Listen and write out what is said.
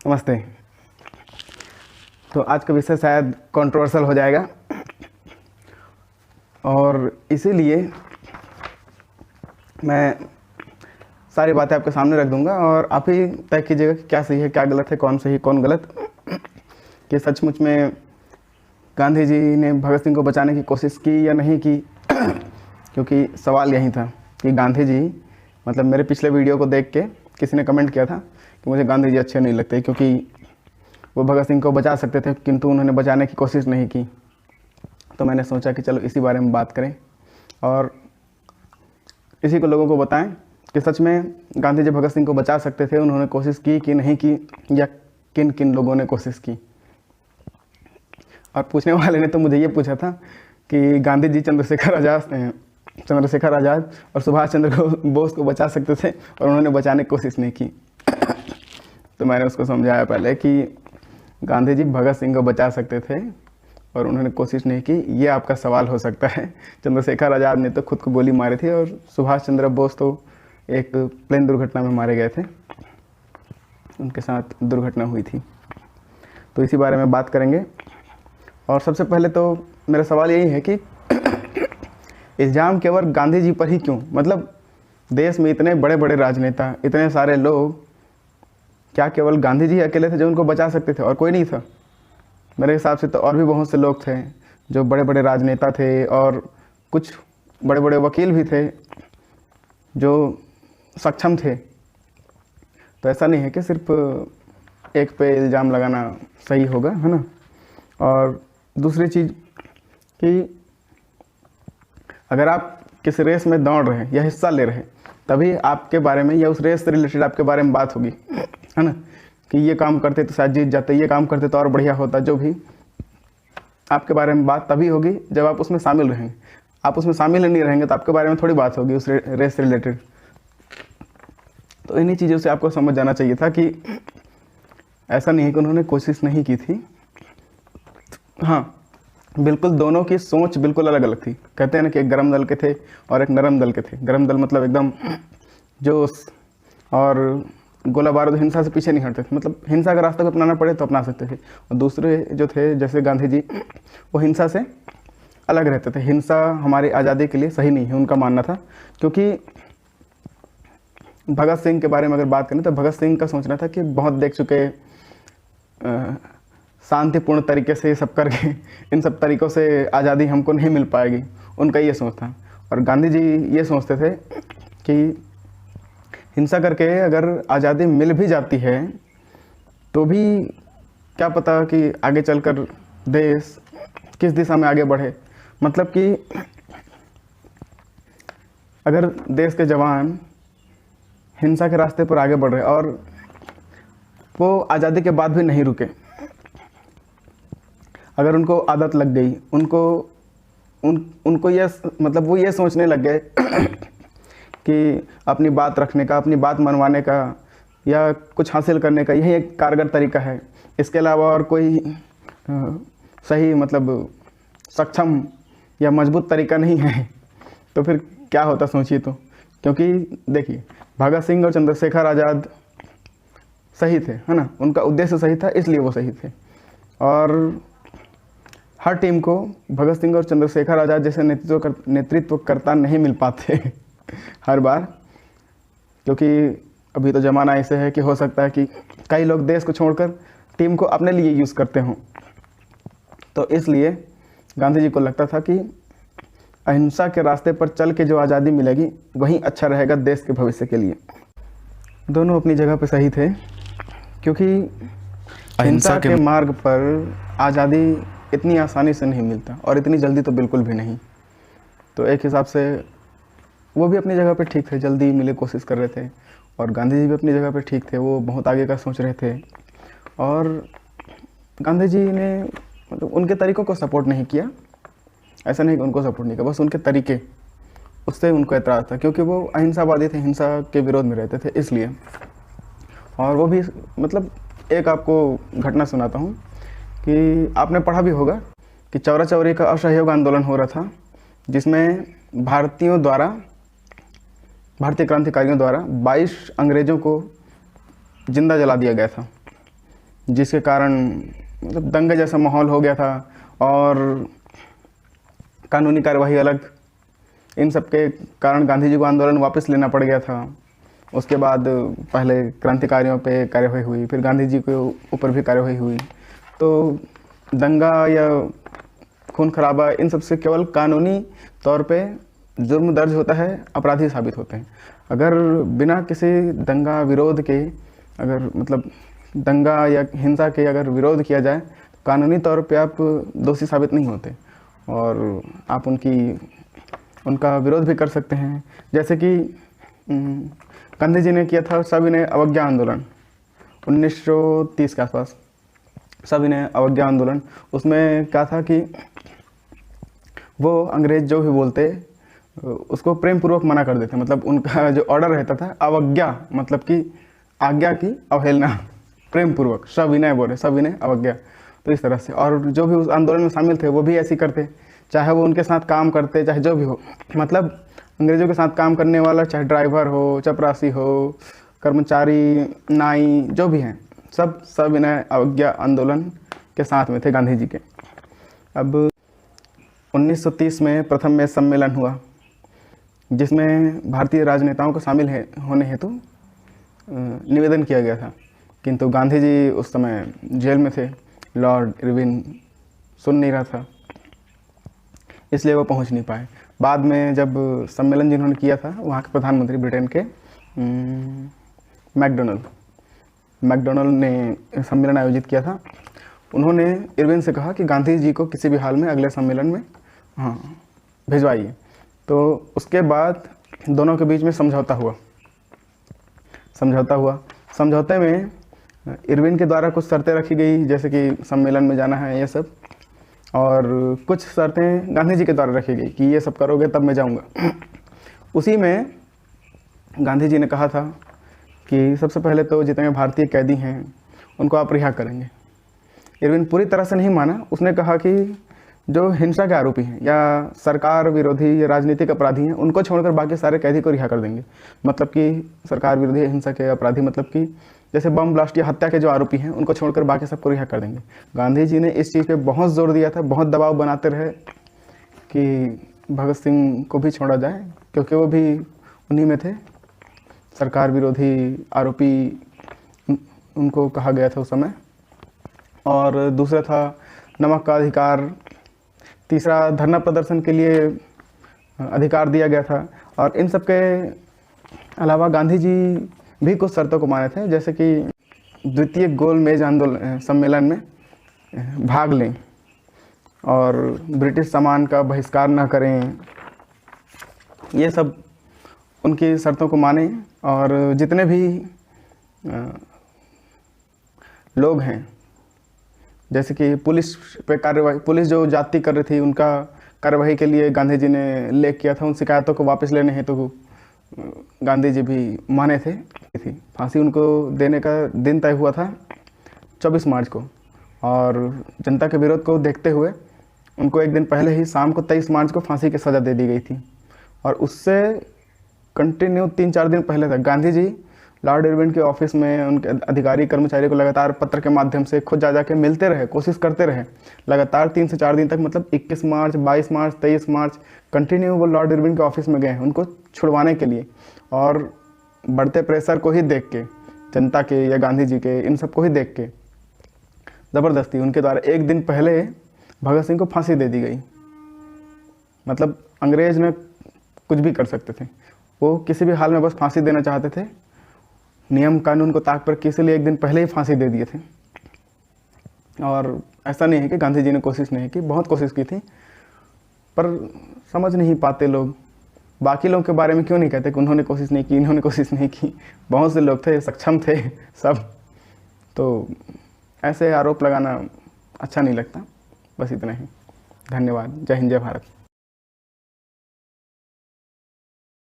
नमस्ते। तो आज का विषय शायद कंट्रोवर्शियल हो जाएगा और इसीलिए मैं सारी बातें आपके सामने रख दूंगा और आप ही तय कीजिएगा कि क्या सही है, क्या गलत है, कौन सही कौन गलत। कि सचमुच में गांधी जी ने भगत सिंह को बचाने की कोशिश की या नहीं की। क्योंकि सवाल यही था कि गांधी जी, मतलब मेरे पिछले वीडियो को देख के किसी ने कमेंट किया था कि मुझे गांधी जी अच्छे नहीं लगते क्योंकि वो भगत सिंह को बचा सकते थे किंतु उन्होंने बचाने की कोशिश नहीं की। तो मैंने सोचा कि चलो इसी बारे में बात करें और इसी को लोगों को बताएं कि सच में गांधी जी भगत सिंह को बचा सकते थे, उन्होंने कोशिश की कि नहीं की, या किन किन लोगों ने कोशिश की। और पूछने वाले ने तो मुझे ये पूछा था कि गांधी जी चंद्रशेखर आज़ाद और सुभाष चंद्र बोस को बचा सकते थे और उन्होंने बचाने की कोशिश नहीं की। तो मैंने उसको समझाया पहले कि गांधी जी भगत सिंह को बचा सकते थे और उन्होंने कोशिश नहीं की, ये आपका सवाल हो सकता है। चंद्रशेखर आज़ाद ने तो खुद को गोली मारी थी और सुभाष चंद्र बोस तो एक प्लेन दुर्घटना में मारे गए थे, उनके साथ दुर्घटना हुई थी। तो इसी बारे में बात करेंगे। और सबसे पहले तो मेरा सवाल यही है कि इल्ज़ाम केवल गांधी जी पर ही क्यों? मतलब देश में इतने बड़े बड़े राजनेता, इतने सारे लोग, क्या केवल गांधी जी अकेले थे जो उनको बचा सकते थे और कोई नहीं था? मेरे हिसाब से तो और भी बहुत से लोग थे जो बड़े बड़े राजनेता थे और कुछ बड़े बड़े वकील भी थे जो सक्षम थे। तो ऐसा नहीं है कि सिर्फ एक पे इल्ज़ाम लगाना सही होगा, है ना। और दूसरी चीज़ कि अगर आप किसी रेस में दौड़ रहे हैं या हिस्सा ले रहे हैं तभी आपके बारे में या उस रेस से रिलेटेड आपके बारे में बात होगी, है ना। कि ये काम करते तो शायद जीत जाते, ये काम करते तो और बढ़िया होता। जो भी आपके बारे में बात तभी होगी जब आप उसमें शामिल रहेंगे। आप उसमें शामिल नहीं रहेंगे तो आपके बारे में थोड़ी बात होगी उस रेस से रिलेटेड। तो इन्हीं चीज़ों से आपको समझ जाना चाहिए था कि ऐसा नहीं है कि उन्होंने कोशिश नहीं की थी। हाँ, बिल्कुल दोनों की सोच बिल्कुल अलग अलग थी। कहते हैं ना कि एक गरम दल के थे और एक नरम दल के थे। गरम दल मतलब एकदम जोश और गोला बारूद, हिंसा से पीछे नहीं हटते थे। मतलब हिंसा का रास्ता को अपनाना पड़े तो अपना सकते थे। और दूसरे जो थे जैसे गांधी जी, वो हिंसा से अलग रहते थे। हिंसा हमारी आज़ादी के लिए सही नहीं है, उनका मानना था। क्योंकि भगत सिंह के बारे में अगर बात करें तो भगत सिंह का सोचना था कि बहुत देख चुके, शांतिपूर्ण तरीके से सब करके इन सब तरीक़ों से आज़ादी हमको नहीं मिल पाएगी, उनका ये सोच था। और गांधी जी ये सोचते थे कि हिंसा करके अगर आज़ादी मिल भी जाती है तो भी क्या पता कि आगे चलकर देश किस दिशा में आगे बढ़े। मतलब कि अगर देश के जवान हिंसा के रास्ते पर आगे बढ़ रहे और वो आज़ादी के बाद भी नहीं रुके, अगर उनको आदत लग गई, उनको ये मतलब वो ये सोचने लग गए कि अपनी बात रखने का, अपनी बात मनवाने का या कुछ हासिल करने का यही एक कारगर तरीका है, इसके अलावा और कोई सही मतलब सक्षम या मजबूत तरीका नहीं है, तो फिर क्या होता सोचिए तो। क्योंकि देखिए, भगत सिंह और चंद्रशेखर आज़ाद सही थे, है ना। उनका उद्देश्य सही था, इसलिए वो सही थे। और हर टीम को भगत सिंह और चंद्रशेखर आज़ाद जैसे नेतृत्वकर्ता नहीं मिल पाते हर बार। क्योंकि अभी तो ज़माना ऐसे है कि हो सकता है कि कई लोग देश को छोड़कर टीम को अपने लिए यूज़ करते हों। तो इसलिए गांधी जी को लगता था कि अहिंसा के रास्ते पर चल के जो आज़ादी मिलेगी वही अच्छा रहेगा देश के भविष्य के लिए। दोनों अपनी जगह पर सही थे, क्योंकि अहिंसा के मार्ग पर आज़ादी इतनी आसानी से नहीं मिलता और इतनी जल्दी तो बिल्कुल भी नहीं। तो एक हिसाब से वो भी अपनी जगह पे ठीक थे, जल्दी मिले कोशिश कर रहे थे। और गांधी जी भी अपनी जगह पे ठीक थे, वो बहुत आगे का सोच रहे थे। और गांधी जी ने मतलब उनके तरीक़ों को सपोर्ट नहीं किया, ऐसा नहीं कि उनको सपोर्ट नहीं किया, बस उनके तरीके, उससे उनको एतराज़ था। क्योंकि वो अहिंसावादी थे, हिंसा के विरोध में रहते थे, इसलिए। और वो भी मतलब एक आपको घटना सुनाता हूँ कि आपने पढ़ा भी होगा कि चौरा चौरी का असहयोग आंदोलन हो रहा था, जिसमें भारतीय क्रांतिकारियों द्वारा 22 अंग्रेज़ों को जिंदा जला दिया गया था। जिसके कारण मतलब दंगे जैसा माहौल हो गया था और कानूनी कार्यवाही अलग, इन सब के कारण गांधी जी को आंदोलन वापस लेना पड़ गया था। उसके बाद पहले क्रांतिकारियों पे कार्यवाही हुई, फिर गांधी जी के ऊपर भी कार्यवाही हुई। तो दंगा या खून खराबा इन सब से केवल कानूनी तौर पे जुर्म दर्ज होता है, अपराधी साबित होते हैं। अगर बिना किसी दंगा विरोध के, अगर मतलब दंगा या हिंसा के अगर विरोध किया जाए तो कानूनी तौर पे आप दोषी साबित नहीं होते और आप उनका विरोध भी कर सकते हैं। जैसे कि गांधी जी ने किया था सविनय अवज्ञा आंदोलन 1930 के आसपास, सविनय अवज्ञा आंदोलन। उसमें क्या था कि वो अंग्रेज जो भी बोलते उसको प्रेम पूर्वक मना कर देते। मतलब उनका जो ऑर्डर रहता था, अवज्ञा मतलब कि आज्ञा की अवहेलना, प्रेम पूर्वक सविनय बोले, सविनय अवज्ञा। तो इस तरह से, और जो भी उस आंदोलन में शामिल थे वो भी ऐसे करते, चाहे वो उनके साथ काम करते, चाहे जो भी हो। मतलब अंग्रेज़ों के साथ काम करने वाला, चाहे ड्राइवर हो, चपरासी हो, कर्मचारी, नाई, जो भी हैं, सब सविनय अवज्ञा आंदोलन के साथ में थे गांधी जी के। अब 1930 में प्रथम में सम्मेलन हुआ जिसमें भारतीय राजनेताओं को शामिल होने हेतु निवेदन किया गया था, किंतु गांधी जी उस समय जेल में थे। लॉर्ड इरविन सुन नहीं रहा था, इसलिए वो पहुंच नहीं पाए। बाद में जब सम्मेलन जिन्होंने किया था, वहाँ के प्रधानमंत्री ब्रिटेन के मैकडोनल्ड ने सम्मेलन आयोजित किया था। उन्होंने इरविन से कहा कि गांधी जी को किसी भी हाल में अगले सम्मेलन में भिजवाइए। तो उसके बाद दोनों के बीच में समझौता हुआ। समझौते में इरविन के द्वारा कुछ शर्तें रखी गई, जैसे कि सम्मेलन में जाना है ये सब, और कुछ शर्तें गांधी जी के द्वारा रखी गई कि ये सब करोगे तब मैं जाऊंगा। उसी में गांधी जी ने कहा था कि सबसे पहले तो जितने भारतीय कैदी हैं उनको आप रिहा करेंगे। इरविन पूरी तरह से नहीं माना। उसने कहा कि जो हिंसा के आरोपी हैं या सरकार विरोधी या राजनीतिक अपराधी हैं उनको छोड़कर बाकी सारे कैदी को रिहा कर देंगे। मतलब कि सरकार विरोधी हिंसा के अपराधी, मतलब कि जैसे बम ब्लास्ट या हत्या के जो आरोपी हैं उनको छोड़कर बाकी सबको रिहा कर देंगे। गांधी जी ने इस चीज़ पे बहुत जोर दिया था, बहुत दबाव बनाते रहे कि भगत सिंह को भी छोड़ा जाए, क्योंकि वो भी उन्हीं में थे। सरकार विरोधी आरोपी उनको कहा गया था उस समय। और दूसरा था नमक का अधिकार, तीसरा धरना प्रदर्शन के लिए अधिकार दिया गया था। और इन सब के अलावा गांधी जी भी कुछ शर्तों को माने थे, जैसे कि द्वितीय गोलमेज आंदोलन सम्मेलन में भाग लें और ब्रिटिश सामान का बहिष्कार न करें। ये सब उनकी शर्तों को माने। और जितने भी लोग हैं, जैसे कि पुलिस पे कार्रवाई, पुलिस जो जाति कर रही थी उनका कार्रवाई के लिए गांधी जी ने लेख किया था, उन शिकायतों को वापस लेने हेतु तो गांधी जी भी माने थे। फांसी उनको देने का दिन तय हुआ था 24 मार्च को, और जनता के विरोध को देखते हुए उनको एक दिन पहले ही शाम को 23 मार्च को फांसी की सज़ा दे दी गई थी। और उससे कंटिन्यू 3-4 दिन पहले तक गांधी जी लॉर्ड इरविन के ऑफिस में उनके अधिकारी कर्मचारी को लगातार पत्र के माध्यम से खुद जा के मिलते रहे, कोशिश करते रहे लगातार 3 से 4 दिन तक। मतलब 21 मार्च, 22 मार्च, 23 मार्च कंटिन्यू वो लॉर्ड इरविन के ऑफिस में गए हैं उनको छुड़वाने के लिए। और बढ़ते प्रेशर को ही देख के, जनता के या गांधी जी के, इन सब को ही देख के ज़बरदस्ती उनके द्वारा एक दिन पहले भगत सिंह को फांसी दे दी गई। मतलब अंग्रेज ने कुछ भी कर सकते थे, वो किसी भी हाल में बस फांसी देना चाहते थे। नियम कानून को ताक पर किसी लिए एक दिन पहले ही फांसी दे दिए थे। और ऐसा नहीं है कि गांधी जी ने कोशिश नहीं की, बहुत कोशिश की थी, पर समझ नहीं पाते लोग। बाकी लोगों के बारे में क्यों नहीं कहते कि उन्होंने कोशिश नहीं की, इन्होंने कोशिश नहीं की। बहुत से लोग थे, सक्षम थे सब। तो ऐसे आरोप लगाना अच्छा नहीं लगता। बस इतना ही। धन्यवाद। जय हिंद, जय भारत।